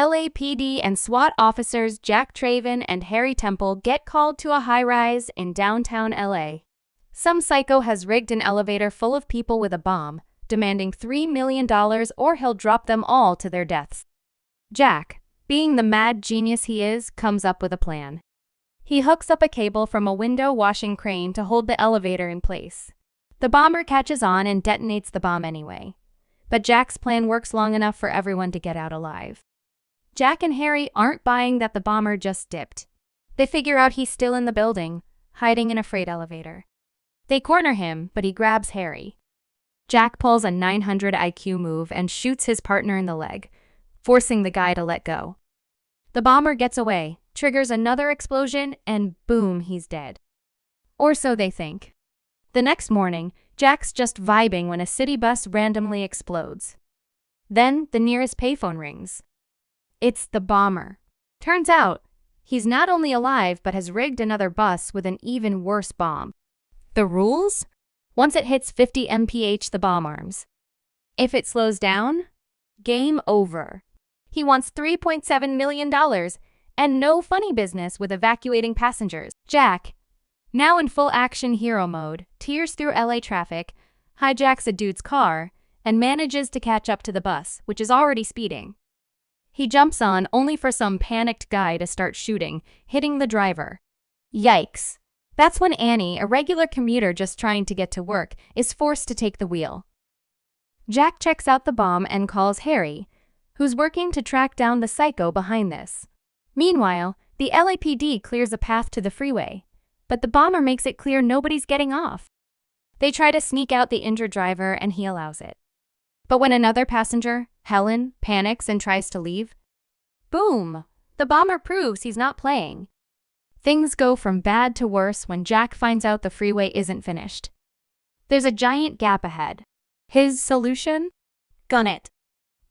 LAPD and SWAT officers Jack Traven and Harry Temple get called to a high-rise in downtown LA. Some psycho has rigged an elevator full of people with a bomb, demanding $3 million or he'll drop them all to their deaths. Jack, being the mad genius he is, comes up with a plan. He hooks up a cable from a window-washing crane to hold the elevator in place. The bomber catches on and detonates the bomb anyway. But Jack's plan works long enough for everyone to get out alive. Jack and Harry aren't buying that the bomber just dipped. They figure out he's still in the building, hiding in a freight elevator. They corner him, but he grabs Harry. Jack pulls a 900 IQ move and shoots his partner in the leg, forcing the guy to let go. The bomber gets away, triggers another explosion, and boom, he's dead. Or so they think. The next morning, Jack's just vibing when a city bus randomly explodes. Then, the nearest payphone rings. It's the bomber. Turns out, he's not only alive but has rigged another bus with an even worse bomb. The rules? Once it hits 50 mph, the bomb arms. If it slows down, game over. He wants $3.7 million and no funny business with evacuating passengers. Jack, now in full action hero mode, tears through LA traffic, hijacks a dude's car, and manages to catch up to the bus, which is already speeding. He jumps on only for some panicked guy to start shooting, hitting the driver. Yikes. That's when Annie, a regular commuter just trying to get to work, is forced to take the wheel. Jack checks out the bomb and calls Harry, who's working to track down the psycho behind this. Meanwhile, the LAPD clears a path to the freeway, but the bomber makes it clear nobody's getting off. They try to sneak out the injured driver and he allows it. But when another passenger, Helen, panics and tries to leave, boom! The bomber proves he's not playing. Things go from bad to worse when Jack finds out the freeway isn't finished. There's a giant gap ahead. His solution? Gun it.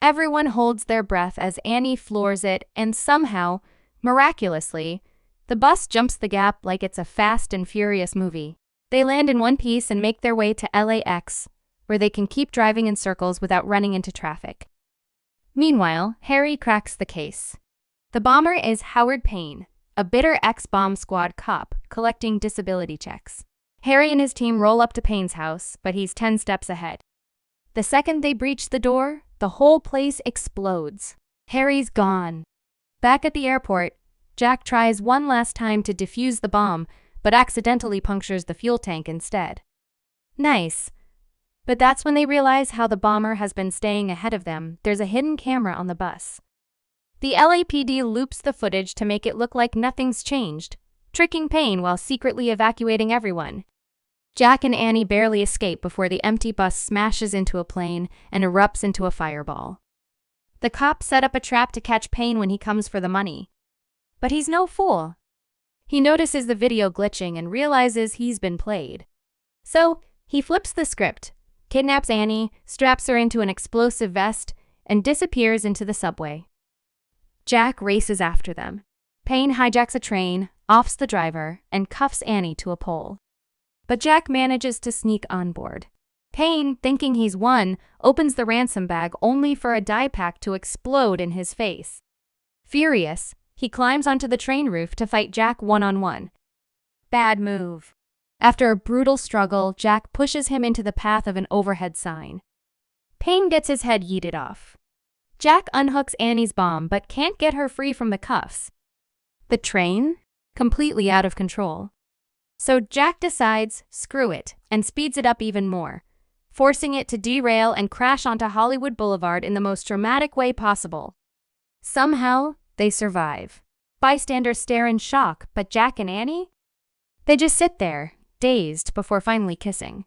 Everyone holds their breath as Annie floors it, and somehow, miraculously, the bus jumps the gap like it's a Fast and Furious movie. They land in one piece and make their way to LAX, where they can keep driving in circles without running into traffic. Meanwhile, Harry cracks the case. The bomber is Howard Payne, a bitter ex-bomb squad cop collecting disability checks. Harry and his team roll up to Payne's house, but he's 10 steps ahead. The second they breach the door, the whole place explodes. Harry's gone. Back at the airport, Jack tries one last time to defuse the bomb, but accidentally punctures the fuel tank instead. Nice. But that's when they realize how the bomber has been staying ahead of them. There's a hidden camera on the bus. The LAPD loops the footage to make it look like nothing's changed, tricking Payne while secretly evacuating everyone. Jack and Annie barely escape before the empty bus smashes into a plane and erupts into a fireball. The cops set up a trap to catch Payne when he comes for the money. But he's no fool. He notices the video glitching and realizes he's been played. So, he flips the script, kidnaps Annie, straps her into an explosive vest, and disappears into the subway. Jack races after them. Payne hijacks a train, offs the driver, and cuffs Annie to a pole. But Jack manages to sneak on board. Payne, thinking he's won, opens the ransom bag only for a dye pack to explode in his face. Furious, he climbs onto the train roof to fight Jack one-on-one. Bad move. After a brutal struggle, Jack pushes him into the path of an overhead sign. Payne gets his head yeeted off. Jack unhooks Annie's bomb but can't get her free from the cuffs. The train? Completely out of control. So Jack decides, screw it, and speeds it up even more, forcing it to derail and crash onto Hollywood Boulevard in the most dramatic way possible. Somehow, they survive. Bystanders stare in shock, but Jack and Annie? They just sit there, dazed, before finally kissing.